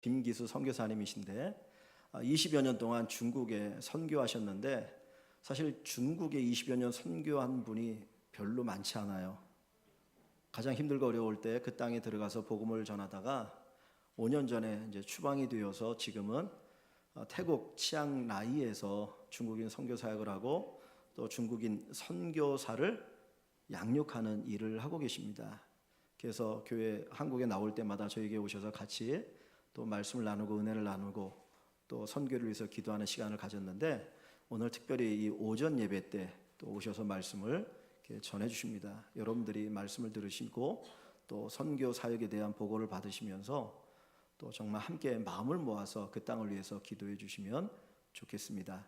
김기수 선교사님이신데 20여 년 동안 중국에 선교하셨는데 사실 중국에 20여 년 선교한 분이 별로 많지 않아요. 가장 힘들고 어려울 때 그 땅에 들어가서 복음을 전하다가 5년 전에 이제 추방이 되어서 지금은 태국 치앙라이에서 중국인 선교 사역을 하고 또 중국인 선교사를 양육하는 일을 하고 계십니다. 그래서 교회 한국에 나올 때마다 저에게 오셔서 같이 또 말씀을 나누고 은혜를 나누고 또 선교를 위해서 기도하는 시간을 가졌는데 오늘 특별히 이 오전 예배 때 또 오셔서 말씀을 전해 주십니다. 여러분들이 말씀을 들으시고 또 선교 사역에 대한 보고를 받으시면서 또 정말 함께 마음을 모아서 그 땅을 위해서 기도해 주시면 좋겠습니다.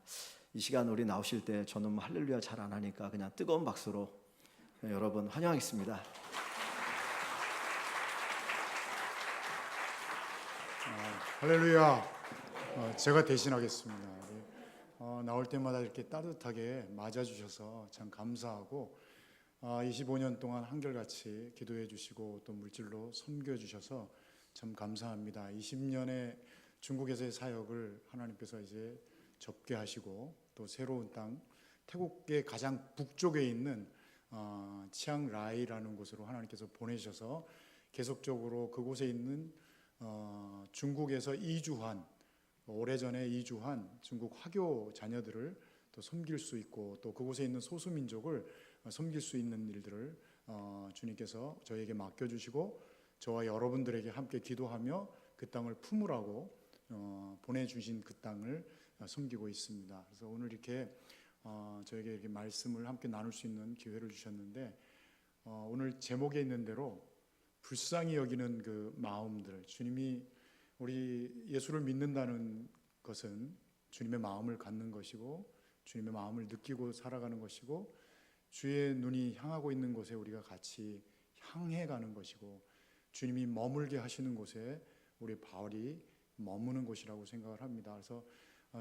이 시간 우리 나오실 때 저는 할렐루야 잘 안 하니까 그냥 뜨거운 박수로 여러분 환영하겠습니다. 할렐루야. 제가 대신하겠습니다. 나올 때마다 이렇게 따뜻하게 맞아주셔서 참 감사하고 25년 동안 한결같이 기도해 주시고 또 물질로 섬겨 주셔서 참 감사합니다. 20년의 중국에서의 사역을 하나님께서 이제 접게 하시고 또 새로운 땅 태국의 가장 북쪽에 있는 치앙라이라는 곳으로 하나님께서 보내셔서 계속적으로 그곳에 있는 중국에서 이주한 오래전에 이주한 중국 화교 자녀들을 또 섬길 수 있고 또 그곳에 있는 소수민족을 섬길 수 있는 일들을 주님께서 저에게 맡겨주시고 저와 여러분들에게 함께 기도하며 그 땅을 품으라고 보내주신 그 땅을 섬기고 있습니다. 그래서 오늘 이렇게 저에게 이렇게 말씀을 함께 나눌 수 있는 기회를 주셨는데 오늘 제목에 있는 대로 불쌍히 여기는 그 마음들, 주님이 우리 예수를 믿는다는 것은 주님의 마음을 갖는 것이고 주님의 마음을 느끼고 살아가는 것이고 주의 눈이 향하고 있는 곳에 우리가 같이 향해 가는 것이고 주님이 머물게 하시는 곳에 우리 발이 머무는 곳이라고 생각을 합니다. 그래서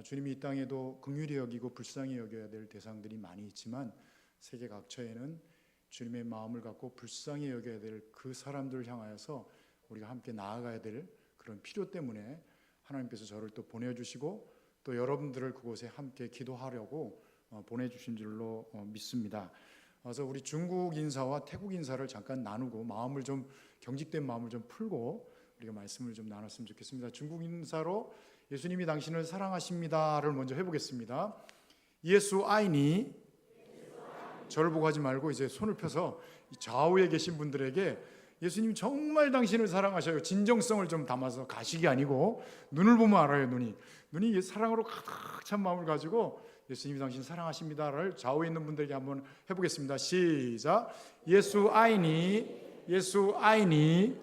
주님이 이 땅에도 긍휼히 여기고 불쌍히 여겨야 될 대상들이 많이 있지만 세계 각처에는 주님의 마음을 갖고 불쌍히 여겨야 될 그 사람들을 향하여서 우리가 함께 나아가야 될 그런 필요 때문에 하나님께서 저를 또 보내주시고 또 여러분들을 그곳에 함께 기도하려고 보내주신 줄로 믿습니다. 그래서 우리 중국 인사와 태국 인사를 잠깐 나누고 마음을 좀 경직된 마음을 좀 풀고 우리가 말씀을 좀 나눴으면 좋겠습니다. 중국 인사로 예수님이 당신을 사랑하십니다를 먼저 해보겠습니다. 예수 아이니, 저를 보고 하지 말고 이제 손을 펴서 좌우에 계신 분들에게 예수님 정말 당신을 사랑하셔요. 진정성을 좀 담아서 가식이 아니고 눈을 보면 알아요. 눈이 사랑으로 가득 찬 마음을 가지고 예수님이 당신 사랑하십니다를 좌우에 있는 분들에게 한번 해보겠습니다. 시작. 예수 아이니, 예수 아이니.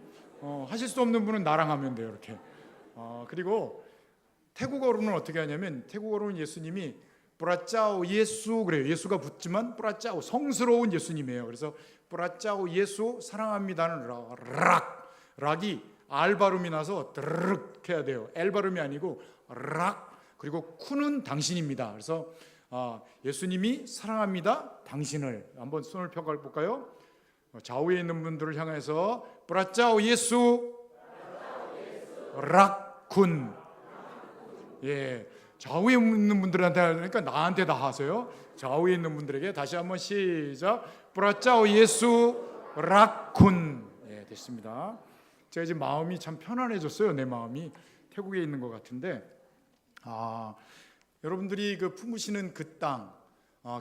하실 수 없는 분은 나랑 하면 돼요. 이렇게. 그리고 태국어로는 어떻게 하냐면 태국어로는 예수님이 뿌라짜오 예수 그래요. 예수가 붙지만 뿌라짜오 성스러운 예수님이에요. 그래서 뿌라짜오 예수 사랑합니다는 락이 알 발음이 나서 드르륵 해야 돼요. 엘 발음이 아니고 락. 그리고 쿠는 당신입니다. 그래서 예수님이 사랑합니다. 당신을 한번 손을 펴 볼까요? 좌우에 있는 분들을 향해서 뿌라짜오 예수 락군. 예. 좌우에 있는 분들한테 하니까 나한테 다 하세요. 좌우에 있는 분들에게 다시 한번 시작. 뿌라짜오 예수 락군. 예, 됐습니다. 제가 이제 마음이 참 편안해졌어요. 내 마음이 태국에 있는 것 같은데 여러분들이 그 품으시는 그 땅,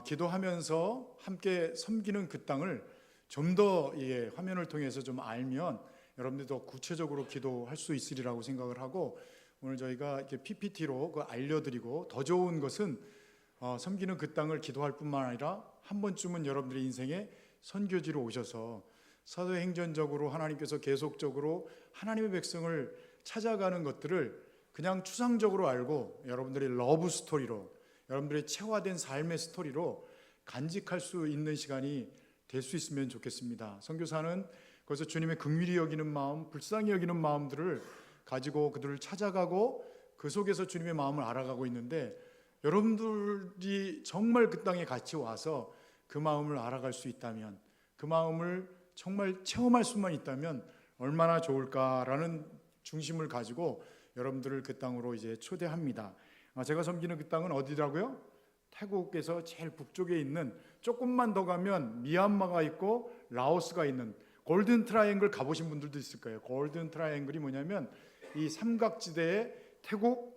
기도하면서 함께 섬기는 그 땅을 좀 더 화면을 통해서 좀 알면 여러분들이 더 구체적으로 기도할 수 있으리라고 생각을 하고 오늘 저희가 이렇게 PPT로 알려드리고 더 좋은 것은 섬기는 그 땅을 기도할 뿐만 아니라 한 번쯤은 여러분들의 인생에 선교지로 오셔서 사도행전적으로 하나님께서 계속적으로 하나님의 백성을 찾아가는 것들을 그냥 추상적으로 알고 여러분들의 러브 스토리로 여러분들의 체화된 삶의 스토리로 간직할 수 있는 시간이 될 수 있으면 좋겠습니다. 선교사는 거기서 주님의 긍휼히 여기는 마음, 불쌍히 여기는 마음들을 가지고 그들을 찾아가고 그 속에서 주님의 마음을 알아가고 있는데 여러분들이 정말 그 땅에 같이 와서 그 마음을 알아갈 수 있다면 그 마음을 정말 체험할 수만 있다면 얼마나 좋을까라는 중심을 가지고 여러분들을 그 땅으로 이제 초대합니다. 제가 섬기는 그 땅은 어디라고요? 태국에서 제일 북쪽에 있는, 조금만 더 가면 미얀마가 있고 라오스가 있는 골든 트라이앵글 가보신 분들도 있을 거예요. 골든 트라이앵글이 뭐냐면 이 삼각지대에 태국,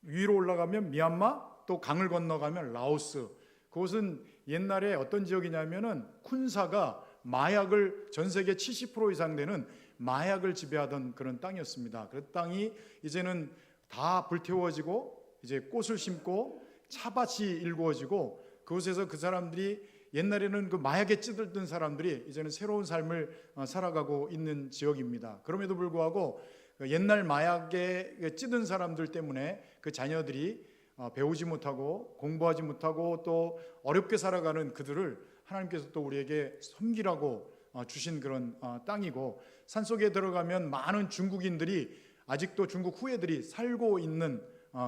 위로 올라가면 미얀마, 또 강을 건너가면 라오스. 그곳은 옛날에 어떤 지역이냐면은 쿤사가 마약을, 전 세계 70% 이상 되는 마약을 지배하던 그런 땅이었습니다. 그 땅이 이제는 다 불태워지고 이제 꽃을 심고 차밭이 일구어지고, 그곳에서 그 사람들이, 옛날에는 그 마약에 찌들던 사람들이 이제는 새로운 삶을 살아가고 있는 지역입니다. 그럼에도 불구하고 옛날 마약에 찌든 사람들 때문에 그 자녀들이 배우지 못하고 공부하지 못하고 또 어렵게 살아가는 그들을 하나님께서 또 우리에게 섬기라고 주신 그런 땅이고, 산속에 들어가면 많은 중국인들이, 아직도 중국 후예들이 살고 있는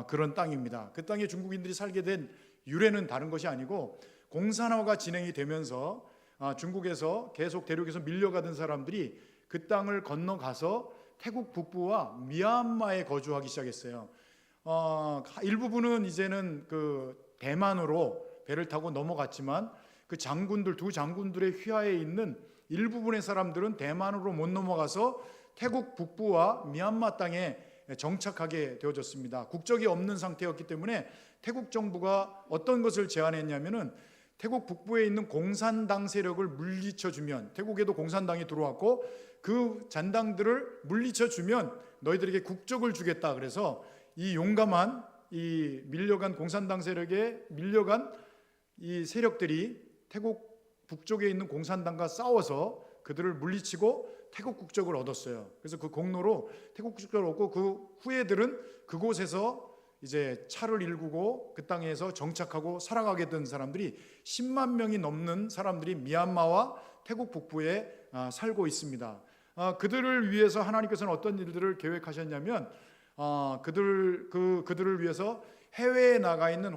그런 땅입니다. 그 땅에 중국인들이 살게 된 유래는 다른 것이 아니고, 공산화가 진행이 되면서 중국에서 계속 대륙에서 밀려가던 사람들이 그 땅을 건너가서 태국 북부와 미얀마에 거주하기 시작했어요. 일부분은 이제는 그 대만으로 배를 타고 넘어갔지만, 그 장군들, 두 장군들의 휘하에 있는 일부분의 사람들은 대만으로 못 넘어가서 태국 북부와 미얀마 땅에 정착하게 되어졌습니다. 국적이 없는 상태였기 때문에 태국 정부가 어떤 것을 제안했냐면은, 태국 북부에 있는 공산당 세력을 물리쳐주면, 태국에도 공산당이 들어왔고 그 잔당들을 물리쳐주면 너희들에게 국적을 주겠다. 그래서 이 용감한, 이 밀려간 공산당 세력에 밀려간 이 세력들이 태국 북쪽에 있는 공산당과 싸워서 그들을 물리치고 태국 국적을 얻었어요. 그래서 그 공로로 태국 국적을 얻고, 그 후예들은 그곳에서 이제 차를 일구고 그 땅에서 정착하고 살아가게 된 사람들이 10만 명이 넘는 사람들이 미얀마와 태국 북부에 살고 있습니다. 그들을 위해서 하나님께서는 어떤 일들을 계획하셨냐면, 그들을 위해서 해외에 나가 있는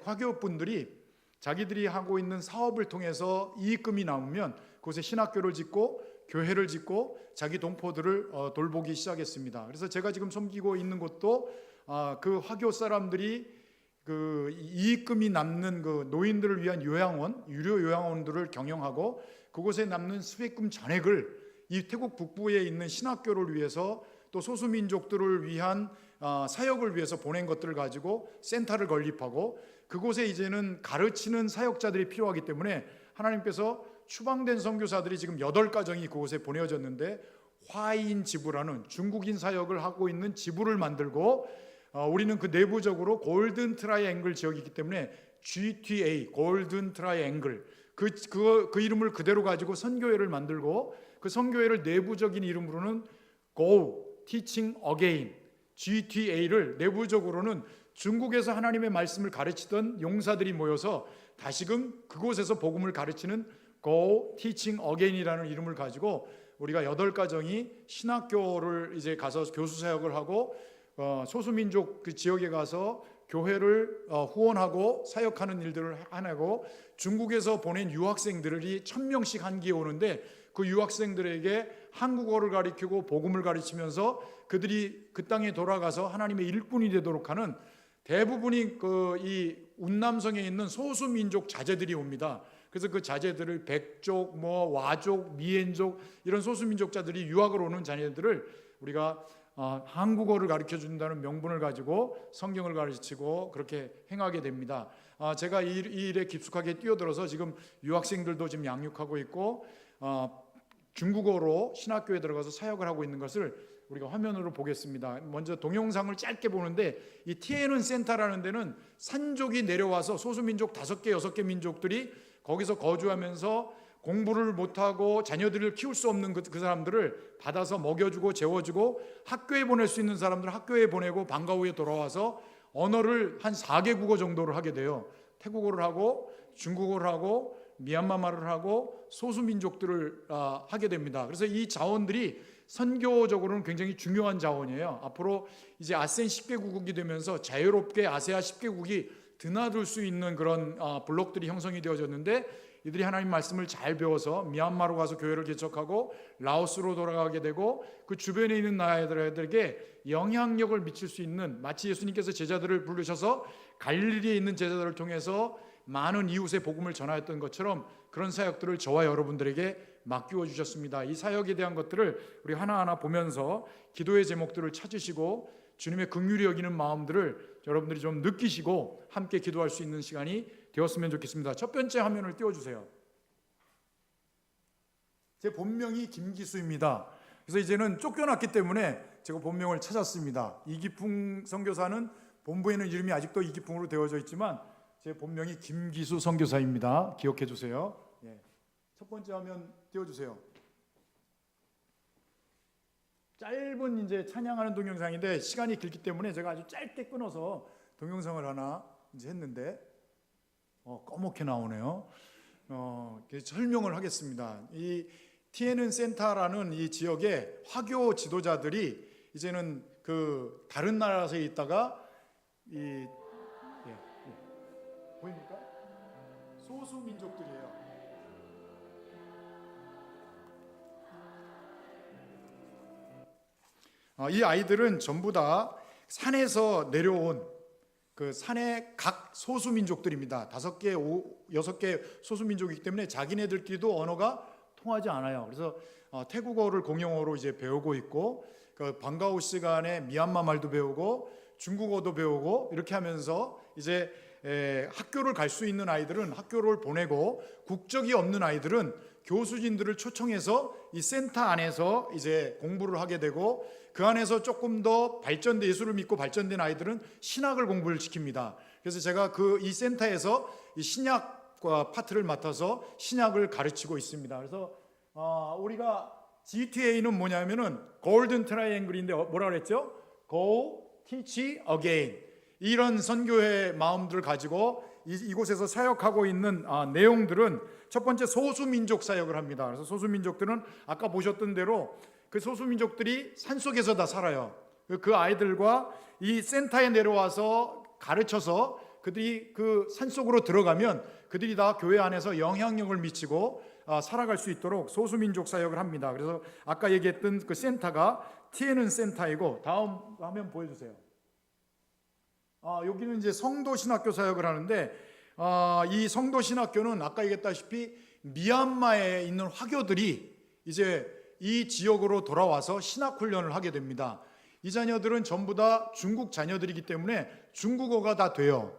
화교분들이 자기들이 하고 있는 사업을 통해서 이익금이 나오면 그곳에 신학교를 짓고 교회를 짓고 자기 동포들을 돌보기 시작했습니다. 그래서 제가 지금 섬기고 있는 곳도 그 화교 사람들이 그 이익금이 남는 그 노인들을 위한 요양원, 유료 요양원들을 경영하고, 그곳에 남는 수익금 잔액을 이 태국 북부에 있는 신학교를 위해서, 또 소수민족들을 위한 사역을 위해서 보낸 것들을 가지고 센터를 건립하고, 그곳에 이제는 가르치는 사역자들이 필요하기 때문에 하나님께서 추방된 선교사들이 지금 8가정이 그곳에 보내어졌는데, 화인 지부라는 중국인 사역을 하고 있는 지부를 만들고, 우리는 그 내부적으로 골든 트라이앵글 지역이기 때문에 GTA, 골든 트라이앵글, 그 이름을 그대로 가지고 선교회를 만들고, 그 선교회를 내부적인 이름으로는 Go Teaching Again, GTA를 내부적으로는 중국에서 하나님의 말씀을 가르치던 용사들이 모여서 다시금 그곳에서 복음을 가르치는 Go Teaching Again이라는 이름을 가지고 우리가 8가정이 신학교를 이제 가서 교수 사역을 하고, 소수민족 그 지역에 가서 교회를 후원하고 사역하는 일들을 하고, 중국에서 보낸 유학생들이 1000명씩 한 기에 오는데 그 유학생들에게 한국어를 가르치고 복음을 가르치면서 그들이 그 땅에 돌아가서 하나님의 일꾼이 되도록 하는, 대부분이 이 운남성에 있는 소수민족 자제들이 옵니다. 그래서 그 자제들을 백족, 와족, 미엔족, 이런 소수민족자들이 유학을 오는 자녀들을 우리가 한국어를 가르쳐 준다는 명분을 가지고 성경을 가르치고 그렇게 행하게 됩니다. 제가 이 일에 깊숙하게 뛰어들어서 지금 유학생들도 지금 양육하고 있고, 중국어로 신학교에 들어가서 사역을 하고 있는 것을 우리가 화면으로 보겠습니다. 먼저 동영상을 짧게 보는데, 이 티에는 센터라는 데는 산족이 내려와서 소수민족 5개, 6개 민족들이 거기서 거주하면서 공부를 못하고 자녀들을 키울 수 없는 그 사람들을 받아서 먹여주고 재워주고, 학교에 보낼 수 있는 사람들 학교에 보내고 방과 후에 돌아와서 언어를 한 4개국어 정도를 하게 돼요. 태국어를 하고 중국어를 하고 미얀마 말을 하고 소수민족들을 하게 됩니다. 그래서 이 자원들이 선교적으로는 굉장히 중요한 자원이에요. 앞으로 이제 아세안 10개국이 되면서 자유롭게 아세아 10개국이 드나들 수 있는 그런 블록들이 형성이 되어졌는데, 이들이 하나님 말씀을 잘 배워서 미얀마로 가서 교회를 개척하고 라오스로 돌아가게 되고 그 주변에 있는 나라들에게 영향력을 미칠 수 있는, 마치 예수님께서 제자들을 부르셔서 갈릴리에 있는 제자들을 통해서 많은 이웃의 복음을 전하였던 것처럼 그런 사역들을 저와 여러분들에게 맡기워 주셨습니다. 이 사역에 대한 것들을 우리 하나하나 보면서 기도의 제목들을 찾으시고 주님의 긍휼히 여기는 마음들을 여러분들이 좀 느끼시고 함께 기도할 수 있는 시간이 되었으면 좋겠습니다. 첫 번째 화면을 띄워주세요. 제 본명이 김기수입니다. 그래서 이제는 쫓겨났기 때문에 제가 본명을 찾았습니다. 이기풍 선교사는 본부에는 이름이 아직도 이기풍으로 되어져 있지만 제 본명이 김기수 선교사입니다. 기억해 주세요. 첫 번째 화면 띄워주세요. 짧은 이제 찬양하는 동영상인데 시간이 길기 때문에 제가 아주 짧게 끊어서 동영상을 하나 이제 했는데 꺼멓게 나오네요. 설명을 하겠습니다. 이 티에는 센터라는 이 지역의 화교 지도자들이 이제는 그 다른 나라에 있다가 보입니까? 소수 민족들이에요. 이 아이들은 전부 다 산에서 내려온 그 산의 각 소수 민족들입니다. 5개, 6개 소수 민족이기 때문에 자기네들끼리도 언어가 통하지 않아요. 그래서 태국어를 공용어로 이제 배우고 있고, 그 방과후 시간에 미얀마 말도 배우고 중국어도 배우고 이렇게 하면서 이제 학교를 갈 수 있는 아이들은 학교를 보내고, 국적이 없는 아이들은 교수진들을 초청해서 이 센터 안에서 이제 공부를 하게 되고, 그 안에서 조금 더 발전된, 예수를 믿고 발전된 아이들은 신학을 공부를 시킵니다. 그래서 제가 이 센터에서 이 신약과 파트를 맡아서 신약을 가르치고 있습니다. 그래서 우리가 GTA는 뭐냐면은 골든 트라이앵글인데 뭐라 그랬죠? Go, Teach Again. 이런 선교의 마음들을 가지고 이곳에서 사역하고 있는 내용들은 첫 번째 소수민족 사역을 합니다. 그래서 소수민족들은 아까 보셨던 대로 그 소수민족들이 산속에서 다 살아요. 그 아이들과 이 센터에 내려와서 가르쳐서 그들이 그 산속으로 들어가면 그들이 다 교회 안에서 영향력을 미치고 살아갈 수 있도록 소수민족 사역을 합니다. 그래서 아까 얘기했던 그 센터가 티에는 센터이고, 다음 화면 보여주세요. 여기는 이제 성도신학교 사역을 하는데, 이 성도신학교는 아까 얘기했다시피 미얀마에 있는 화교들이 이제 이 지역으로 돌아와서 신학훈련을 하게 됩니다. 이 자녀들은 전부 다 중국 자녀들이기 때문에 중국어가 다 돼요.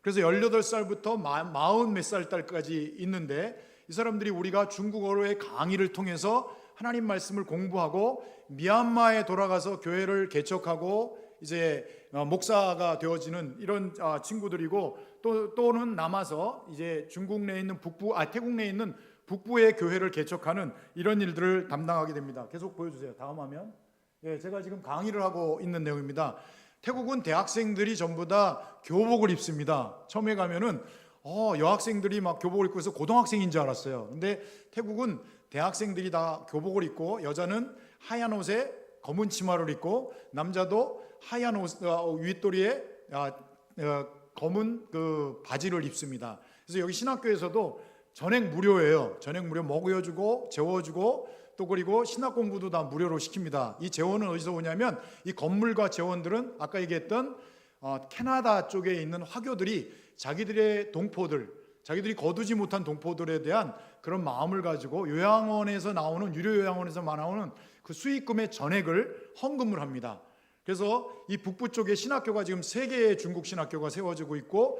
그래서 18살부터 40 몇 살 때까지 있는데, 이 사람들이 우리가 중국어로의 강의를 통해서 하나님 말씀을 공부하고 미얀마에 돌아가서 교회를 개척하고 이제 목사가 되어지는 이런 친구들이고, 또는 남아서 이제 중국 내에 있는 태국 내에 있는 북부의 교회를 개척하는 이런 일들을 담당하게 됩니다. 계속 보여주세요. 다음 화면. 제가 지금 강의를 하고 있는 내용입니다. 태국은 대학생들이 전부 다 교복을 입습니다. 처음에 가면은 여학생들이 막 교복을 입고 해서 고등학생인 줄 알았어요. 근데 태국은 대학생들이 다 교복을 입고, 여자는 하얀 옷에 검은 치마를 입고, 남자도 하얀 옷 윗도리에 검은 그 바지를 입습니다. 그래서 여기 신학교에서도 전액 무료예요. 전액 무료, 먹여주고 재워주고, 또 그리고 신학 공부도 다 무료로 시킵니다. 이 재원은 어디서 오냐면, 이 건물과 재원들은 아까 얘기했던 캐나다 쪽에 있는 화교들이 자기들의 동포들, 자기들이 거두지 못한 동포들에 대한 그런 마음을 가지고 요양원에서 나오는, 유료 요양원에서 나오는 그 수익금의 전액을 헌금을 합니다. 그래서 이 북부 쪽에 신학교가 지금 3개의 중국 신학교가 세워지고 있고,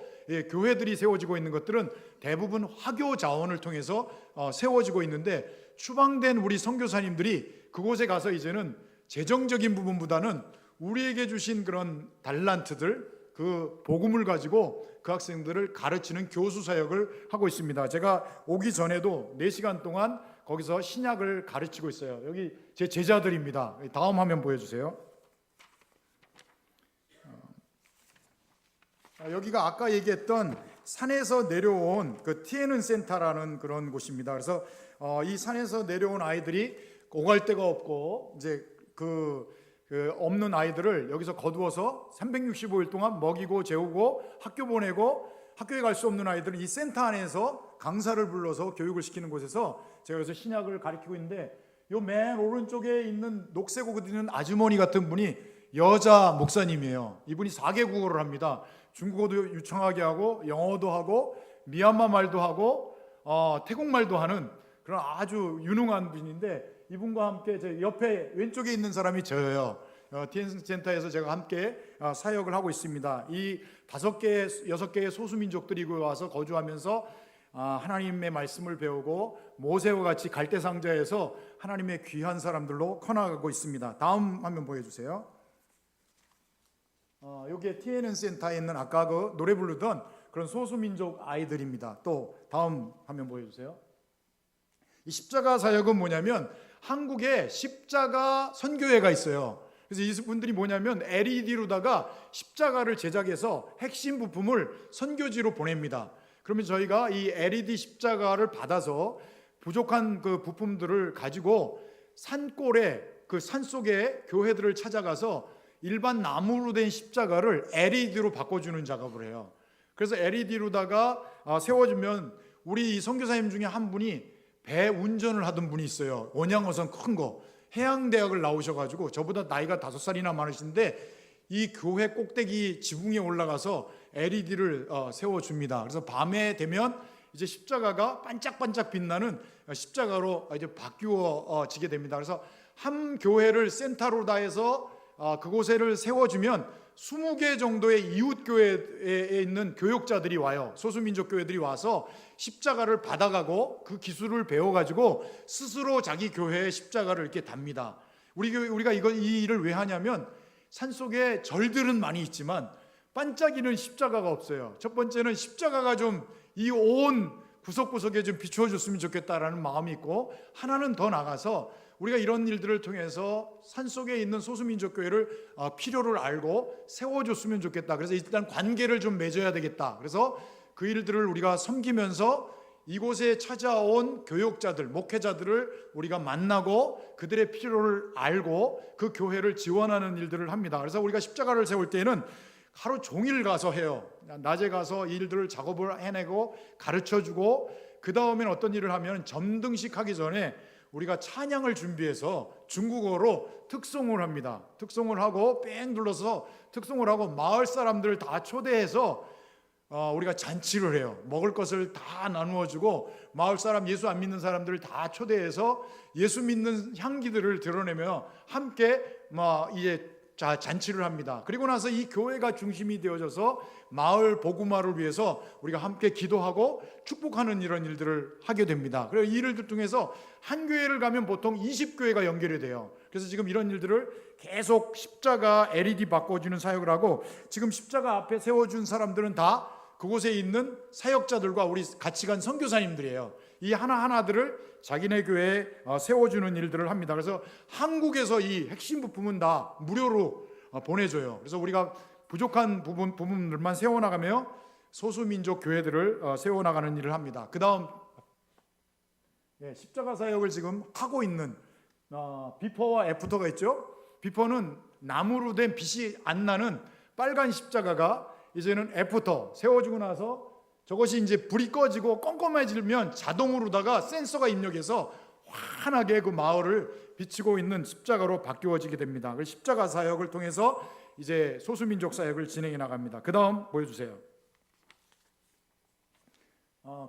교회들이 세워지고 있는 것들은 대부분 화교 자원을 통해서 세워지고 있는데, 추방된 우리 선교사님들이 그곳에 가서 이제는 재정적인 부분보다는 우리에게 주신 그런 달란트들, 그 복음을 가지고 그 학생들을 가르치는 교수 사역을 하고 있습니다. 제가 오기 전에도 4시간 동안 거기서 신약을 가르치고 있어요. 여기 제 제자들입니다. 다음 화면 보여주세요. 여기가 아까 얘기했던 산에서 내려온 그 티에는 센터라는 그런 곳입니다. 그래서 이 산에서 내려온 아이들이 오갈 데가 없고 이제 없는 아이들을 여기서 거두어서 365일 동안 먹이고 재우고 학교 보내고 학교에 갈 수 없는 아이들은 이 센터 안에서 강사를 불러서 교육을 시키는 곳에서 제가 그래서 신약을 가르치고 있는데, 요 맨 오른쪽에 있는 녹색 옷 입는 아주머니 같은 분이 여자 목사님이에요. 이분이 4개국어를 합니다. 중국어도 유창하게 하고 영어도 하고 미얀마 말도 하고 태국 말도 하는 그런 아주 유능한 분인데, 이분과 함께 제 옆에 왼쪽에 있는 사람이 저예요. TN 센터에서 제가 함께 사역을 하고 있습니다. 이 5개, 6개의 소수민족들이 와서 거주하면서 하나님의 말씀을 배우고 모세와 같이 갈대상자에서 하나님의 귀한 사람들로 커나가고 있습니다. 다음 화면 보여주세요. 여기에 TNN 센터에 있는 아까 그 노래 부르던 그런 소수민족 아이들입니다. 또 다음 화면 보여주세요. 이 십자가 사역은 뭐냐면 한국에 십자가 선교회가 있어요. 그래서 이분들이 뭐냐면 LED로다가 십자가를 제작해서 핵심 부품을 선교지로 보냅니다. 그러면 저희가 이 LED 십자가를 받아서 부족한 그 부품들을 가지고 산골에 그 산속에 교회들을 찾아가서 일반 나무로 된 십자가를 LED로 바꿔주는 작업을 해요. 그래서 LED로다가 세워주면, 우리 이 선교사님 중에 한 분이 배 운전을 하던 분이 있어요. 원양어선 큰 거. 해양대학을 나오셔가지고 저보다 나이가 5살이나 많으신데 이 교회 꼭대기 지붕에 올라가서 LED를 세워줍니다. 그래서 밤에 되면 이제 십자가가 반짝반짝 빛나는 십자가로 이제 바뀌어지게 됩니다. 그래서 한 교회를 센터로 다 해서 그곳에를 세워주면 20개 정도의 이웃 교회에 있는 교역자들이 와요. 소수민족 교회들이 와서 십자가를 받아가고 그 기술을 배워가지고 스스로 자기 교회에 십자가를 이렇게 답니다. 우리가 이 일을 왜 하냐면, 산속에 절들은 많이 있지만 반짝이는 십자가가 없어요. 첫 번째는 십자가가 좀 이 온 구석구석에 좀 비추어줬으면 좋겠다라는 마음이 있고, 하나는 더 나가서 우리가 이런 일들을 통해서 산속에 있는 소수민족 교회를 필요를 알고 세워줬으면 좋겠다. 그래서 일단 관계를 좀 맺어야 되겠다. 그래서 그 일들을 우리가 섬기면서 이곳에 찾아온 교역자들, 목회자들을 우리가 만나고 그들의 필요를 알고 그 교회를 지원하는 일들을 합니다. 그래서 우리가 십자가를 세울 때는 하루 종일 가서 해요. 낮에 가서 일들을 작업을 해내고 가르쳐주고, 그 다음엔 어떤 일을 하면 점등식 하기 전에 우리가 찬양을 준비해서 중국어로 특송을 합니다. 특송을 하고 뺑 둘러서 특송을 하고 마을 사람들을 다 초대해서 우리가 잔치를 해요. 먹을 것을 다 나누어주고 마을 사람, 예수 안 믿는 사람들을 다 초대해서 예수 믿는 향기들을 드러내며 함께 이제 잔치를 합니다. 그리고 나서 이 교회가 중심이 되어져서 마을 복음화를 위해서 우리가 함께 기도하고 축복하는 이런 일들을 하게 됩니다. 그리고 이 일들 중에서 한 교회를 가면 보통 20교회가 연결이 돼요. 그래서 지금 이런 일들을 계속 십자가 LED 바꿔주는 사역을 하고, 지금 십자가 앞에 세워준 사람들은 다 그곳에 있는 사역자들과 우리 같이 간 선교사님들이에요. 이 하나하나들을 자기네 교회에 세워주는 일들을 합니다. 그래서 한국에서 이 핵심 부품은 다 무료로 보내줘요. 그래서 우리가 부족한 부분들만 세워나가며 소수민족 교회들을 세워나가는 일을 합니다. 그 다음 십자가 사역을 지금 하고 있는 비포와 애프터가 있죠. 비포는 나무로 된 빛이 안 나는 빨간 십자가가, 이제는 애프터 세워주고 나서 저것이 이제 불이 꺼지고 껌껌해지면 자동으로다가 센서가 입력해서 환하게 그 마을을 비추고 있는 십자가로 바뀌어지게 됩니다. 그 십자가 사역을 통해서 이제 소수민족 사역을 진행해 나갑니다. 그 다음 보여주세요.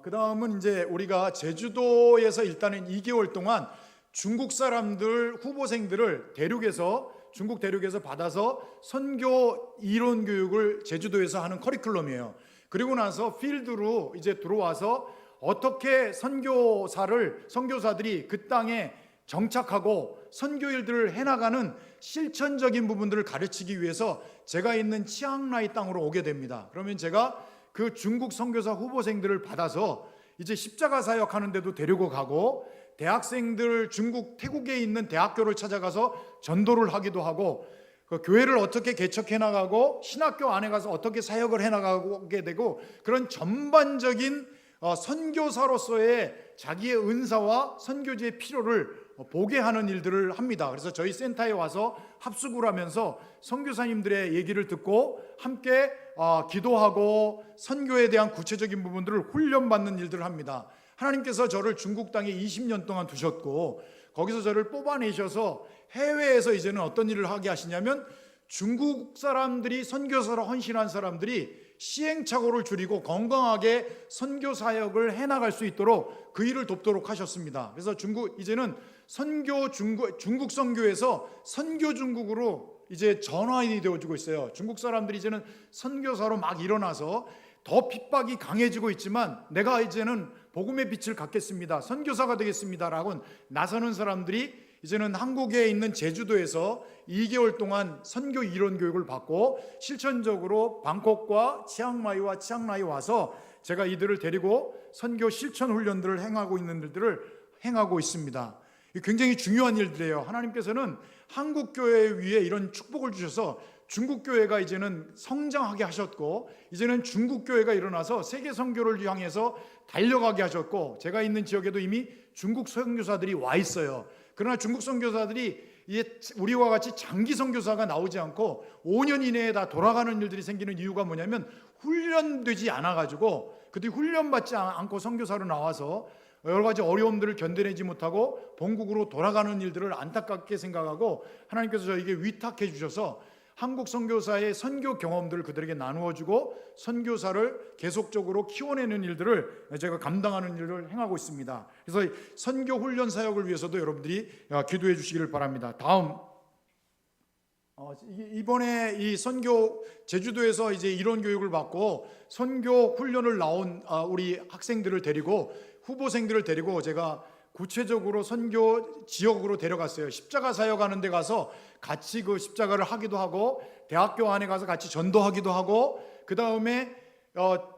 그 다음은 이제 우리가 제주도에서 일단은 2개월 동안 중국 사람들 후보생들을 중국 대륙에서 받아서 선교 이론 교육을 제주도에서 하는 커리큘럼이에요. 그리고 나서 필드로 이제 들어와서 어떻게 선교사들이 그 땅에 정착하고 선교일들을 해나가는 실천적인 부분들을 가르치기 위해서 제가 있는 치앙라이 땅으로 오게 됩니다. 그러면 제가 그 중국 선교사 후보생들을 받아서 이제 십자가 사역하는 데도 데리고 가고, 대학생들 중국 태국에 있는 대학교를 찾아가서 전도를 하기도 하고, 그 교회를 어떻게 개척해 나가고 신학교 안에 가서 어떻게 사역을 해 나가게 되고, 그런 전반적인 선교사로서의 자기의 은사와 선교지의 필요를 보게 하는 일들을 합니다. 그래서 저희 센터에 와서 합숙을 하면서 선교사님들의 얘기를 듣고 함께 기도하고 선교에 대한 구체적인 부분들을 훈련받는 일들을 합니다. 하나님께서 저를 중국 땅에 20년 동안 두셨고 거기서 저를 뽑아내셔서 해외에서 이제는 어떤 일을 하게 하시냐면 중국 사람들이 선교사로 헌신한 사람들이 시행착오를 줄이고 건강하게 선교 사역을 해나갈 수 있도록 그 일을 돕도록 하셨습니다. 그래서 이제는 중국 선교에서 선교 중국으로 이제 전환이 되어지고 있어요. 중국 사람들이 이제는 선교사로 막 일어나서 더 핍박이 강해지고 있지만 내가 이제는 복음의 빛을 갖겠습니다, 선교사가 되겠습니다라고 나서는 사람들이 이제는 한국에 있는 제주도에서 2개월 동안 선교 이론 교육을 받고 실천적으로 방콕과 치앙마이 와서 제가 이들을 데리고 선교 실천 훈련들을 행하고 있는 일들을 행하고 있습니다. 굉장히 중요한 일들이에요. 하나님께서는 한국 교회 위에 이런 축복을 주셔서 중국 교회가 이제는 성장하게 하셨고 이제는 중국 교회가 일어나서 세계 선교를 향해서 달려가게 하셨고 제가 있는 지역에도 이미 중국 선교사들이 와 있어요. 그러나 중국 선교사들이 이제 우리와 같이 장기 선교사가 나오지 않고 5년 이내에 다 돌아가는 일들이 생기는 이유가 뭐냐면 훈련되지 않아가지고 그들이 훈련받지 않고 선교사로 나와서 여러 가지 어려움들을 견뎌내지 못하고 본국으로 돌아가는 일들을 안타깝게 생각하고 하나님께서 저에게 위탁해 주셔서 한국 선교사의 선교 경험들을 그들에게 나누어주고 선교사를 계속적으로 키워내는 일들을 제가 감당하는 일을 행하고 있습니다. 그래서 선교 훈련 사역을 위해서도 여러분들이 기도해 주시기를 바랍니다. 다음 이번에 이 선교 제주도에서 이제 이론 교육을 받고 선교 훈련을 나온 우리 학생들을 데리고 후보생들을 데리고 제가 구체적으로 선교 지역으로 데려갔어요. 십자가 사역하는 데 가서 같이 그 십자가를 하기도 하고 대학교 안에 가서 같이 전도하기도 하고 그 다음에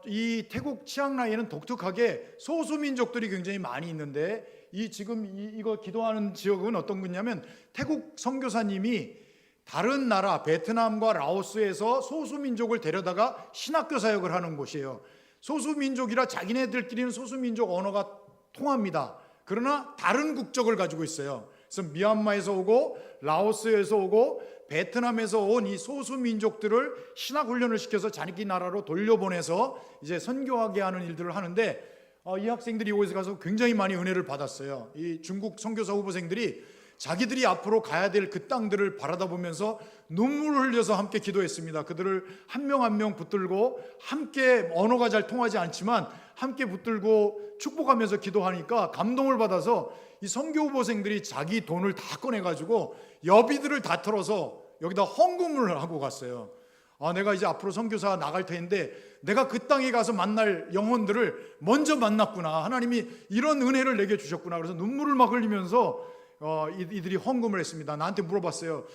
이 태국 치앙라이에는 독특하게 소수민족들이 굉장히 많이 있는데 이거 기도하는 지역은 어떤 곳이냐면 태국 선교사님이 다른 나라 베트남과 라오스에서 소수민족을 데려다가 신학교 사역을 하는 곳이에요. 소수민족이라 자기네들끼리는 소수민족 언어가 통합니다. 그러나 다른 국적을 가지고 있어요. 그래서 미얀마에서 오고 라오스에서 오고 베트남에서 온 이 소수민족들을 신학훈련을 시켜서 자기 나라로 돌려보내서 이제 선교하게 하는 일들을 하는데 이 학생들이 이곳에 가서 굉장히 많이 은혜를 받았어요. 이 중국 선교사 후보생들이 자기들이 앞으로 가야 될 그 땅들을 바라다 보면서 눈물을 흘려서 함께 기도했습니다. 그들을 한 명 한 명 붙들고 함께 언어가 잘 통하지 않지만 함께 붙들고 축복하면서 기도하니까 감동을 받아서 이 선교 후보생들이 자기 돈을 다 꺼내가지고 여비들을 다 털어서 여기다 헌금을 하고 갔어요. 내가 이제 앞으로 선교사 나갈 텐데 내가 그 땅에 가서 만날 영혼들을 먼저 만났구나. 하나님이 이런 은혜를 내게 주셨구나. 그래서 눈물을 막 흘리면서 이들이 헌금을 했습니다. 나한테 물어봤어요.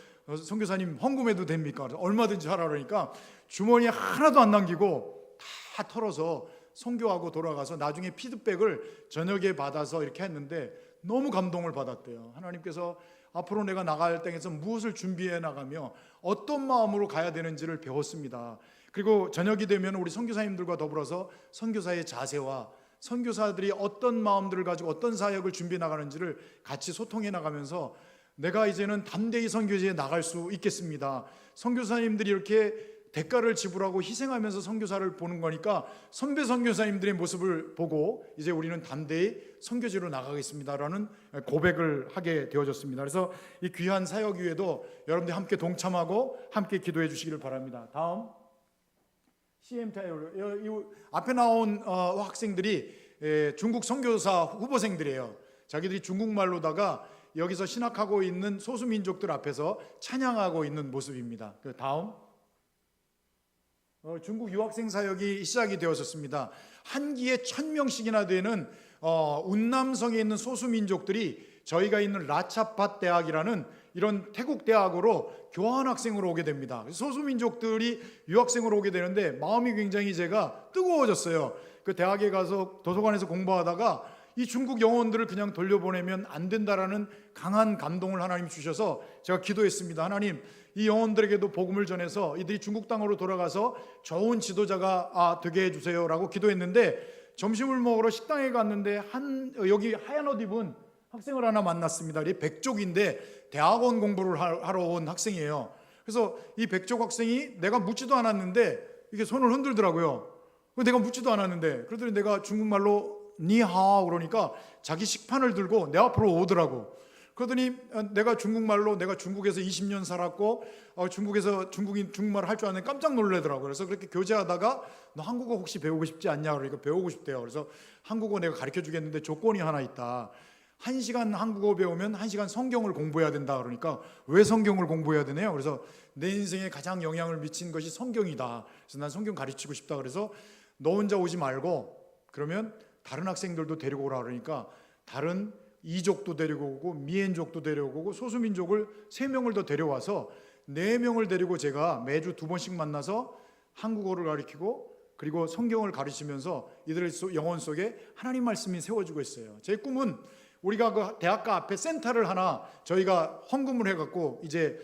선교사님 헌금해도 됩니까? 얼마든지 하라 그러니까 주머니에 하나도 안 남기고 다 털어서 선교하고 돌아가서 나중에 피드백을 저녁에 받아서 이렇게 했는데 너무 감동을 받았대요. 하나님께서 앞으로 내가 나갈 땅에서 무엇을 준비해 나가며 어떤 마음으로 가야 되는지를 배웠습니다. 그리고 저녁이 되면 우리 선교사님들과 더불어서 선교사의 자세와 선교사들이 어떤 마음들을 가지고 어떤 사역을 준비해 나가는지를 같이 소통해 나가면서 내가 이제는 담대히 선교지에 나갈 수 있겠습니다. 선교사님들이 이렇게 대가를 지불하고 희생하면서 선교사를 보는 거니까 선배 선교사님들의 모습을 보고 이제 우리는 담대히 선교지로 나가겠습니다라는 고백을 하게 되어졌습니다. 그래서 이 귀한 사역 위에도 여러분들이 함께 동참하고 함께 기도해 주시기를 바랍니다. 다음 CMTI 앞에 나온 학생들이 중국 선교사 후보생들이에요. 자기들이 중국말로다가 여기서 신학하고 있는 소수민족들 앞에서 찬양하고 있는 모습입니다. 다음 중국 유학생 사역이 시작이 되었습니다. 한 기에 1000명씩이나 되는 운남성에 있는 소수민족들이 저희가 있는 라차팟 대학이라는 이런 태국 대학으로 교환학생으로 오게 됩니다. 소수민족들이 유학생으로 오게 되는데 마음이 굉장히 제가 뜨거워졌어요. 그 대학에 가서 도서관에서 공부하다가 이 중국 영혼들을 그냥 돌려보내면 안 된다라는 강한 감동을 하나님 주셔서 제가 기도했습니다. 하나님, 이 영혼들에게도 복음을 전해서 이들이 중국 땅으로 돌아가서 좋은 지도자가 되게 해주세요라고 기도했는데 점심을 먹으러 식당에 갔는데 여기 하얀 옷 입은 학생을 하나 만났습니다. 이 백족인데 대학원 공부를 하러 온 학생이에요. 그래서 이 백족 학생이 내가 묻지도 않았는데 이게 손을 흔들더라고요. 내가 묻지도 않았는데 그러더니 내가 중국말로 니하오 그러니까 자기 식판을 들고 내 앞으로 오더라고. 그러더니 내가 중국말로 내가 중국에서 20년 살았고 중국에서 중국말을 할 줄 아는 깜짝 놀라더라고요. 그래서 그렇게 교제하다가 너 한국어 혹시 배우고 싶지 않냐 그러니까 배우고 싶대요. 그래서 한국어 내가 가르쳐 주겠는데 조건이 하나 있다. 1시간 한국어 배우면 1시간 성경을 공부해야 된다. 그러니까 왜 성경을 공부해야 되네요? 그래서 내 인생에 가장 영향을 미친 것이 성경이다. 그래서 난 성경 가르치고 싶다. 그래서 너 혼자 오지 말고 그러면 다른 학생들도 데리고 오라 그러니까 다른 이족도 데리고 오고 미엔족도 데려오고 소수민족을 3명을 더 데려와서 4명을 데리고 제가 매주 2번씩 만나서 한국어를 가르치고 그리고 성경을 가르치면서 이들의 영혼 속에 하나님 말씀이 세워지고 있어요. 제 꿈은 우리가 그 대학가 앞에 센터를 하나 저희가 헌금을 해갖고 이제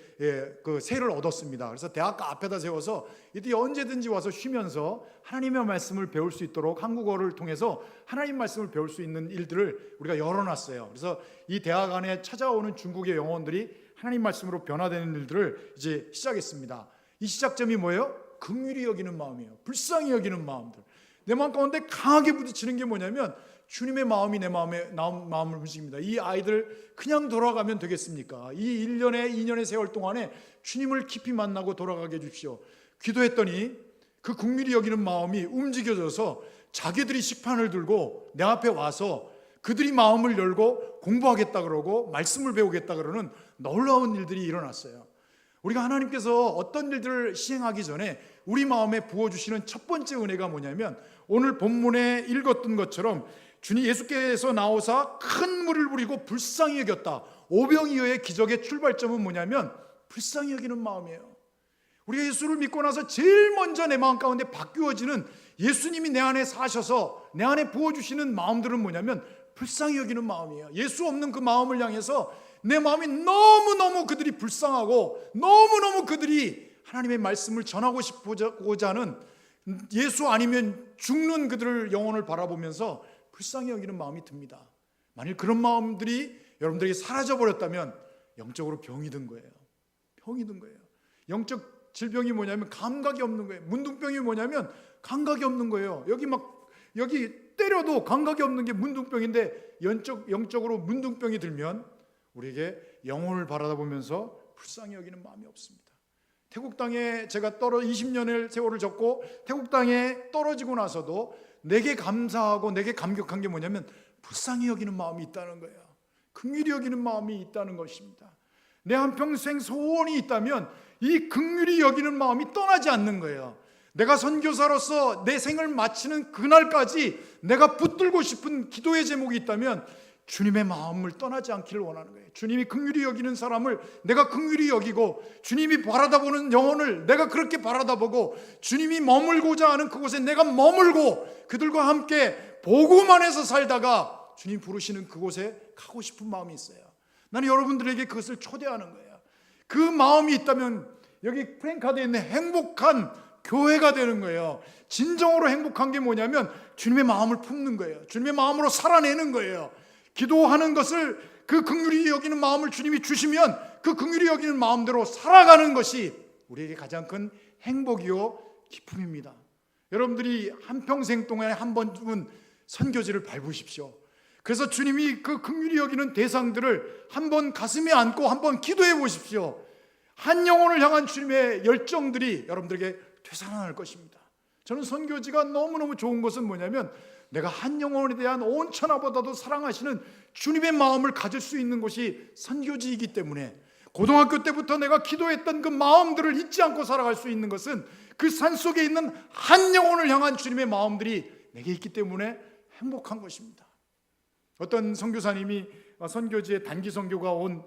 그 세를 얻었습니다. 그래서 대학가 앞에다 세워서 이들이 언제든지 와서 쉬면서 하나님의 말씀을 배울 수 있도록 한국어를 통해서 하나님 말씀을 배울 수 있는 일들을 우리가 열어놨어요. 그래서 이 대학 안에 찾아오는 중국의 영혼들이 하나님 말씀으로 변화되는 일들을 이제 시작했습니다. 이 시작점이 뭐예요? 긍휼히 여기는 마음이에요. 불쌍히 여기는 마음들. 내 마음 가운데 강하게 부딪히는 게 뭐냐면 주님의 마음이 내 마음을 움직입니다. 이 아이들 그냥 돌아가면 되겠습니까? 이 1년에 2년의 세월 동안에 주님을 깊이 만나고 돌아가게 해주십시오. 기도했더니 그 긍휼히 여기는 마음이 움직여져서 자기들이 식판을 들고 내 앞에 와서 그들이 마음을 열고 공부하겠다 그러고 말씀을 배우겠다 그러는 놀라운 일들이 일어났어요. 우리가 하나님께서 어떤 일들을 시행하기 전에 우리 마음에 부어주시는 첫 번째 은혜가 뭐냐면 오늘 본문에 읽었던 것처럼 주님 예수께서 나오사 큰 물을 부리고 불쌍히 여겼다. 오병이어의 기적의 출발점은 뭐냐면 불쌍히 여기는 마음이에요. 우리가 예수를 믿고 나서 제일 먼저 내 마음 가운데 바뀌어지는 예수님이 내 안에 사셔서 내 안에 부어주시는 마음들은 뭐냐면 불쌍히 여기는 마음이에요. 예수 없는 그 마음을 향해서 내 마음이 너무너무 그들이 불쌍하고 너무너무 그들이 하나님의 말씀을 전하고 싶고자 하는 예수 아니면 죽는 그들을 영혼을 바라보면서 불쌍히 여기는 마음이 듭니다. 만일 그런 마음들이 여러분들에게 사라져버렸다면 영적으로 병이 든 거예요. 병이 든 거예요. 영적 질병이 뭐냐면 감각이 없는 거예요. 문둥병이 뭐냐면 감각이 없는 거예요. 여기 때려도 감각이 없는 게 문둥병인데 영적으로 문둥병이 들면 우리에게 영혼을 바라보면서 불쌍히 여기는 마음이 없습니다. 태국 땅에 제가 20년의 세월을 적고 태국 땅에 떨어지고 나서도 내게 감사하고 내게 감격한 게 뭐냐면 불쌍히 여기는 마음이 있다는 거예요. 긍휼히 여기는 마음이 있다는 것입니다. 내 한평생 소원이 있다면 이 긍휼히 여기는 마음이 떠나지 않는 거예요. 내가 선교사로서 내 생을 마치는 그날까지 내가 붙들고 싶은 기도의 제목이 있다면 주님의 마음을 떠나지 않기를 원하는 거예요. 주님이 긍휼히 여기는 사람을 내가 긍휼히 여기고 주님이 바라다보는 영혼을 내가 그렇게 바라다보고 주님이 머물고자 하는 그곳에 내가 머물고 그들과 함께 복음 안에서 살다가 주님 부르시는 그곳에 가고 싶은 마음이 있어요. 나는 여러분들에게 그것을 초대하는 거예요. 그 마음이 있다면 여기 프랭카드에 있는 행복한 교회가 되는 거예요. 진정으로 행복한 게 뭐냐면 주님의 마음을 품는 거예요. 주님의 마음으로 살아내는 거예요. 기도하는 것을 그 긍휼히 여기는 마음을 주님이 주시면 그 긍휼히 여기는 마음대로 살아가는 것이 우리에게 가장 큰 행복이요 기쁨입니다. 여러분들이 한평생 동안에 한 번쯤은 선교지를 밟으십시오. 그래서 주님이 그 긍휼히 여기는 대상들을 한번 가슴에 안고 한번 기도해 보십시오. 한 영혼을 향한 주님의 열정들이 여러분들에게 되살아날 것입니다. 저는 선교지가 너무너무 좋은 것은 뭐냐면 내가 한 영혼에 대한 온 천하보다도 사랑하시는 주님의 마음을 가질 수 있는 곳이 선교지이기 때문에 고등학교 때부터 내가 기도했던 그 마음들을 잊지 않고 살아갈 수 있는 것은 그 산속에 있는 한 영혼을 향한 주님의 마음들이 내게 있기 때문에 행복한 것입니다. 어떤 선교사님이 선교지에 단기 선교를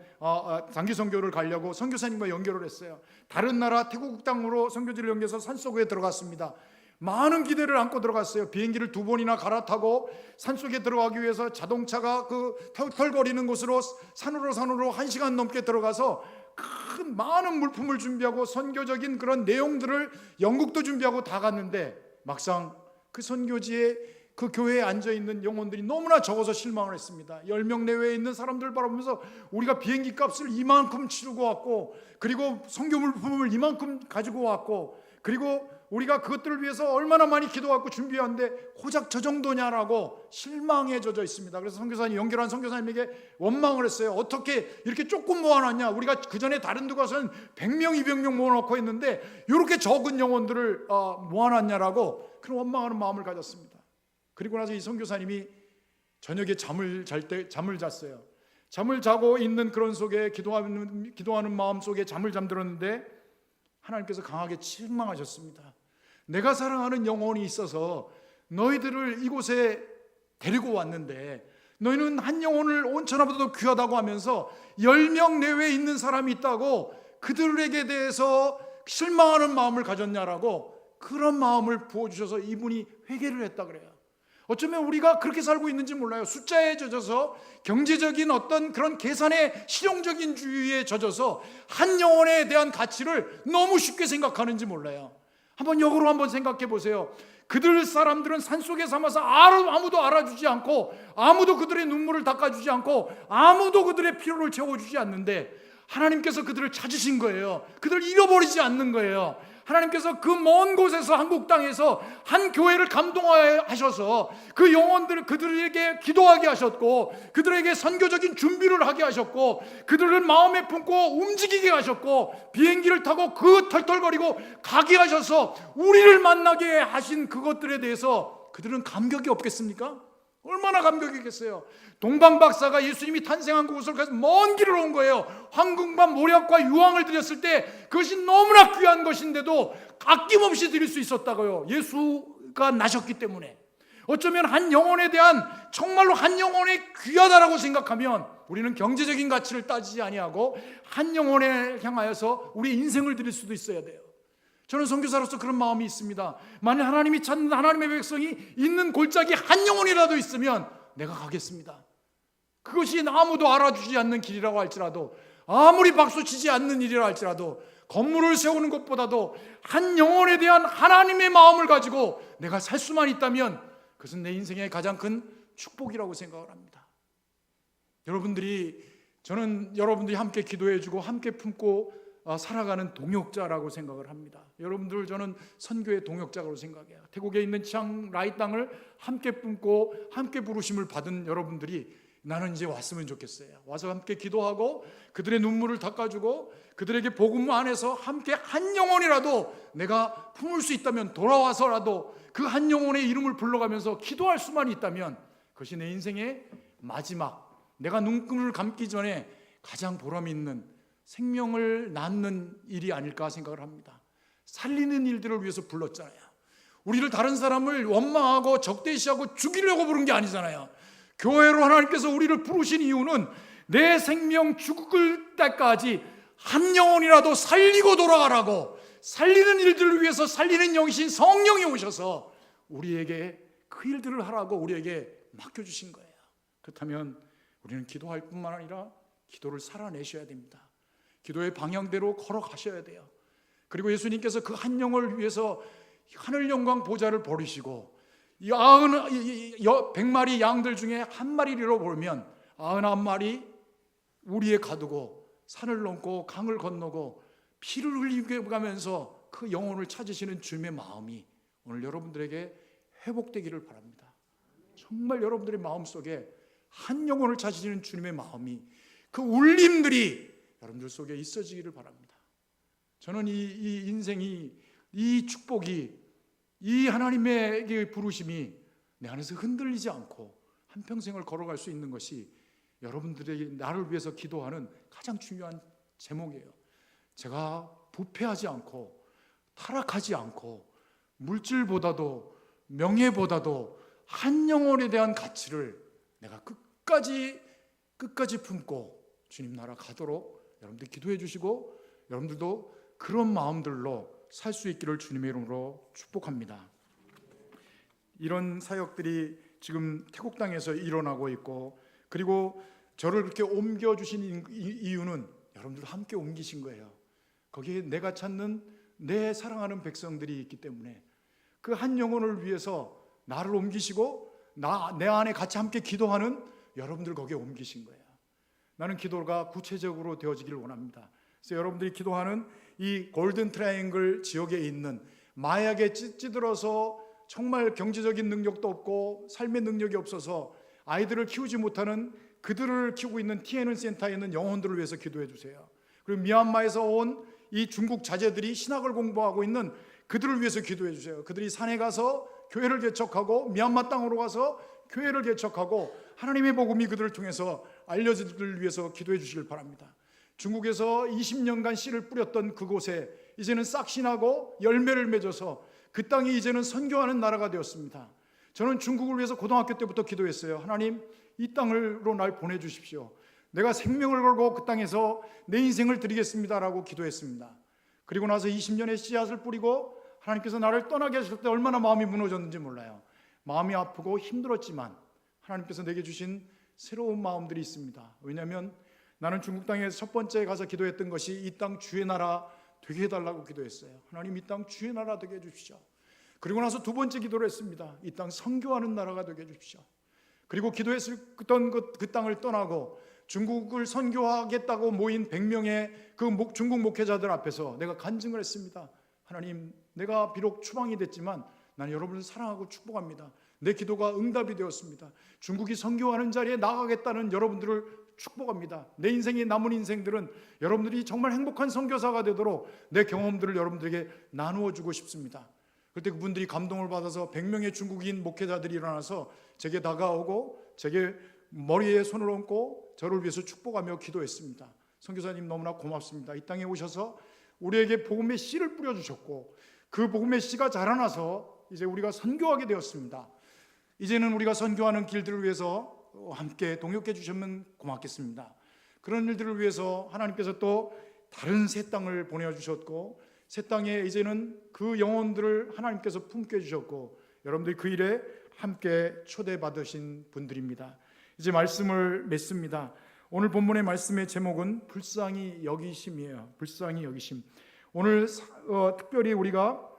가려고 선교사님과 연결을 했어요. 다른 나라 태국 땅으로 선교지를 연결해서 산속에 들어갔습니다. 많은 기대를 안고 들어갔어요. 비행기를 2번이나 갈아타고 산속에 들어가기 위해서 자동차가 그 털거리는 곳으로 산으로 1시간 넘게 들어가서 큰 많은 물품을 준비하고 선교적인 그런 내용들을 영국도 준비하고 다 갔는데 막상 그 선교지에 그 교회에 앉아있는 영혼들이 너무나 적어서 실망을 했습니다. 10명 내외에 있는 사람들 바라보면서 우리가 비행기 값을 이만큼 치르고 왔고, 그리고 선교물품을 이만큼 가지고 왔고, 그리고 우리가 그것들을 위해서 얼마나 많이 기도하고 준비하는데 고작 저 정도냐라고 실망에 젖어 있습니다. 그래서 선교사님, 연결한 선교사님에게 원망을 했어요. 어떻게 이렇게 조금 모아놨냐, 우리가 그 전에 다른 데 가서는 100명 200명 모아놓고 했는데 이렇게 적은 영혼들을 모아놨냐라고 그런 원망하는 마음을 가졌습니다. 그리고 나서 이 선교사님이 저녁에 잠을 잤어요. 잠을 자고 있는 그런 속에 기도하는 마음 속에 잠을 잠들었는데 하나님께서 강하게 책망하셨습니다. 내가 사랑하는 영혼이 있어서 너희들을 이곳에 데리고 왔는데 너희는 한 영혼을 온천하보다도 귀하다고 하면서 10명 내외에 있는 사람이 있다고 그들에게 대해서 실망하는 마음을 가졌냐라고 그런 마음을 부어주셔서 이분이 회개를 했다 그래요. 어쩌면 우리가 그렇게 살고 있는지 몰라요. 숫자에 젖어서 경제적인 어떤 그런 계산의 실용적인 주의에 젖어서 한 영혼에 대한 가치를 너무 쉽게 생각하는지 몰라요. 한번 역으로 한번 생각해 보세요. 그들 사람들은 산속에 삼아서 아무도 알아주지 않고, 아무도 그들의 눈물을 닦아주지 않고, 아무도 그들의 필요를 채워주지 않는데 하나님께서 그들을 찾으신 거예요. 그들을 잃어버리지 않는 거예요. 하나님께서 그 먼 곳에서, 한국 땅에서 한 교회를 감동하셔서 그 영혼들을 그들에게 기도하게 하셨고, 그들에게 선교적인 준비를 하게 하셨고, 그들을 마음에 품고 움직이게 하셨고, 비행기를 타고 그 털털거리고 가게 하셔서 우리를 만나게 하신 그것들에 대해서 그들은 감격이 없겠습니까? 얼마나 감격이겠어요. 동방 박사가 예수님이 탄생한 그곳을 가서 먼 길을 온 거예요. 황금과 모략과 유황을 드렸을 때 그것이 너무나 귀한 것인데도 아낌없이 드릴 수 있었다고요. 예수가 나셨기 때문에. 어쩌면 한 영혼에 대한, 정말로 한 영혼이 귀하다라고 생각하면 우리는 경제적인 가치를 따지지 아니하고 한 영혼에 향하여서 우리 인생을 드릴 수도 있어야 돼요. 저는 선교사로서 그런 마음이 있습니다. 만약 하나님이 찾는 하나님의 백성이 있는 골짜기 한 영혼이라도 있으면 내가 가겠습니다. 그것이 아무도 알아주지 않는 길이라고 할지라도, 아무리 박수치지 않는 일이라 할지라도, 건물을 세우는 것보다도 한 영혼에 대한 하나님의 마음을 가지고 내가 살 수만 있다면 그것은 내 인생의 가장 큰 축복이라고 생각을 합니다. 저는 여러분들이 함께 기도해주고 함께 품고 살아가는 동역자라고 생각을 합니다. 여러분들, 저는 선교의 동역자라고 생각해요. 태국에 있는 치앙라이 땅을 함께 품고 함께 부르심을 받은 여러분들이 나는 이제 왔으면 좋겠어요. 와서 함께 기도하고 그들의 눈물을 닦아주고 그들에게 복음 안에서 함께 한 영혼이라도 내가 품을 수 있다면, 돌아와서라도 그 한 영혼의 이름을 불러가면서 기도할 수만 있다면 그것이 내 인생의 마지막, 내가 눈금을 감기 전에 가장 보람 있는 생명을 낳는 일이 아닐까 생각을 합니다. 살리는 일들을 위해서 불렀잖아요. 우리를, 다른 사람을 원망하고 적대시하고 죽이려고 부른 게 아니잖아요. 교회로 하나님께서 우리를 부르신 이유는 내 생명 죽을 때까지 한 영혼이라도 살리고 돌아가라고, 살리는 일들을 위해서 살리는 영이신 성령이 오셔서 우리에게 그 일들을 하라고 우리에게 맡겨주신 거예요. 그렇다면 우리는 기도할 뿐만 아니라 기도를 살아내셔야 됩니다. 기도의 방향대로 걸어가셔야 돼요. 그리고 예수님께서 그 한 영을 위해서 하늘 영광 보좌를 버리시고 100마리 양들 중에 한 마리를 잃어버리면 99마리 우리에 가두고 산을 넘고 강을 건너고 피를 흘리게 가면서 그 영혼을 찾으시는 주님의 마음이 오늘 여러분들에게 회복되기를 바랍니다. 정말 여러분들의 마음속에 한 영혼을 찾으시는 주님의 마음이, 그 울림들이 여러분들 속에 있어지기를 바랍니다. 저는 이 인생이, 이 축복이, 이 하나님의 부르심이 내 안에서 흔들리지 않고 한평생을 걸어갈 수 있는 것이 여러분들이 나를 위해서 기도하는 가장 중요한 제목이에요. 제가 부패하지 않고 타락하지 않고 물질보다도 명예보다도 한 영혼에 대한 가치를 내가 끝까지 품고 주님 나라 가도록 여러분들 기도해 주시고, 여러분들도 그런 마음들로 살 수 있기를 주님의 이름으로 축복합니다. 이런 사역들이 지금 태국 땅에서 일어나고 있고, 그리고 저를 그렇게 옮겨주신 이유는 여러분들 함께 옮기신 거예요. 거기에 내가 찾는 내 사랑하는 백성들이 있기 때문에 그 한 영혼을 위해서 나를 옮기시고 내 안에 같이 함께 기도하는 여러분들 거기에 옮기신 거예요. 나는 기도가 구체적으로 되어지기를 원합니다. 그래서 여러분들이 기도하는 이 골든 트라이앵글 지역에 있는 마약에 찌들어서 정말 경제적인 능력도 없고 삶의 능력이 없어서 아이들을 키우지 못하는 그들을 키우고 있는 TNN 센터에 있는 영혼들을 위해서 기도해 주세요. 그리고 미얀마에서 온 이 중국 자제들이 신학을 공부하고 있는 그들을 위해서 기도해 주세요. 그들이 산에 가서 교회를 개척하고 미얀마 땅으로 가서 교회를 개척하고 하나님의 복음이 그들을 통해서 알려지기를 위해서 기도해 주시길 바랍니다. 중국에서 20년간 씨를 뿌렸던 그곳에 이제는 싹이 나고 열매를 맺어서 그 땅이 이제는 선교하는 나라가 되었습니다. 저는 중국을 위해서 고등학교 때부터 기도했어요. 하나님, 이 땅으로 날 보내주십시오. 내가 생명을 걸고 그 땅에서 내 인생을 드리겠습니다라고 기도했습니다. 그리고 나서 20년의 씨앗을 뿌리고 하나님께서 나를 떠나게 하실 때 얼마나 마음이 무너졌는지 몰라요. 마음이 아프고 힘들었지만 하나님께서 내게 주신 새로운 마음들이 있습니다. 왜냐하면 나는 중국 땅에 첫 번째 가서 기도했던 것이 이 땅 주의 나라 되게 해달라고 기도했어요. 하나님, 이 땅 주의 나라 되게 해주십시오. 그리고 나서 두 번째 기도를 했습니다. 이 땅 선교하는 나라가 되게 해주십시오. 그리고 기도했던 그 땅을 떠나고 중국을 선교하겠다고 모인 100명의 그 중국 목회자들 앞에서 내가 간증을 했습니다. 하나님, 내가 비록 추방이 됐지만 나는 여러분을 사랑하고 축복합니다. 내 기도가 응답이 되었습니다. 중국이 선교하는 자리에 나가겠다는 여러분들을 축복합니다. 내 인생의 남은 인생들은 여러분들이 정말 행복한 선교사가 되도록 내 경험들을 여러분들에게 나누어 주고 싶습니다. 그때 그분들이 감동을 받아서 100명의 중국인 목회자들이 일어나서 제게 다가오고 제게 머리에 손을 얹고 저를 위해서 축복하며 기도했습니다. 선교사님, 너무나 고맙습니다. 이 땅에 오셔서 우리에게 복음의 씨를 뿌려주셨고 그 복음의 씨가 자라나서 이제 우리가 선교하게 되었습니다. 이제는 우리가 선교하는 길들을 위해서 함께 동역해 주시면 고맙겠습니다. 그런 일들을 위해서 하나님께서 또 다른 새 땅을 보내주셨고 새 땅에 이제는 그 영혼들을 하나님께서 품게 해주셨고 여러분들이 그 일에 함께 초대받으신 분들입니다. 이제 말씀을 맺습니다. 오늘 본문의 말씀의 제목은 불쌍히 여기심이에요. 불쌍히 여기심. 오늘 특별히 우리가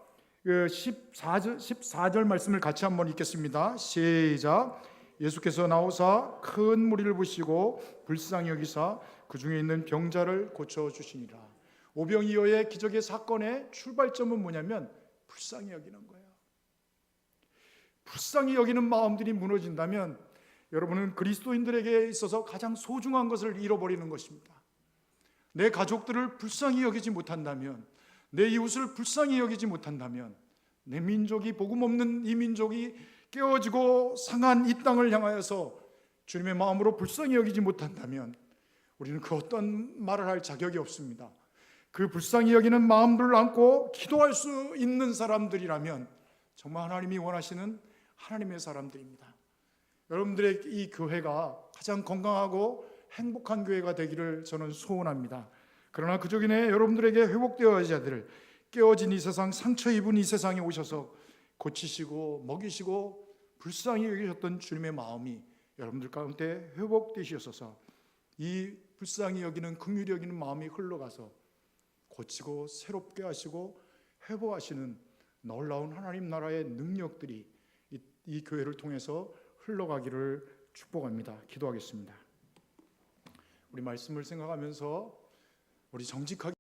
14절 말씀을 같이 한번 읽겠습니다. 시작. 예수께서 나오사 큰 무리를 보시고 불쌍히 여기사 그 중에 있는 병자를 고쳐주시니라. 오병이어의 기적의 사건의 출발점은 뭐냐면 불쌍히 여기는 거예요. 불쌍히 여기는 마음들이 무너진다면 여러분은 그리스도인들에게 있어서 가장 소중한 것을 잃어버리는 것입니다. 내 가족들을 불쌍히 여기지 못한다면, 내 이웃을 불쌍히 여기지 못한다면, 내 민족이, 복음 없는 이 민족이 깨어지고 상한 이 땅을 향하여서 주님의 마음으로 불쌍히 여기지 못한다면 우리는 그 어떤 말을 할 자격이 없습니다. 그 불쌍히 여기는 마음들을 안고 기도할 수 있는 사람들이라면 정말 하나님이 원하시는 하나님의 사람들입니다. 여러분들의 이 교회가 가장 건강하고 행복한 교회가 되기를 저는 소원합니다. 그러나 그저 이내 여러분들에게 회복되어야 될 깨어진 이 세상, 상처 입은 이 세상에 오셔서 고치시고 먹이시고 불쌍히 여기셨던 주님의 마음이 여러분들 가운데 회복되시옵소서. 이 불쌍히 여기는, 긍휼히 여기는 마음이 흘러가서 고치고 새롭게 하시고 회복하시는 놀라운 하나님 나라의 능력들이 이 교회를 통해서 흘러가기를 축복합니다. 기도하겠습니다. 우리 말씀을 생각하면서 우리 정직하게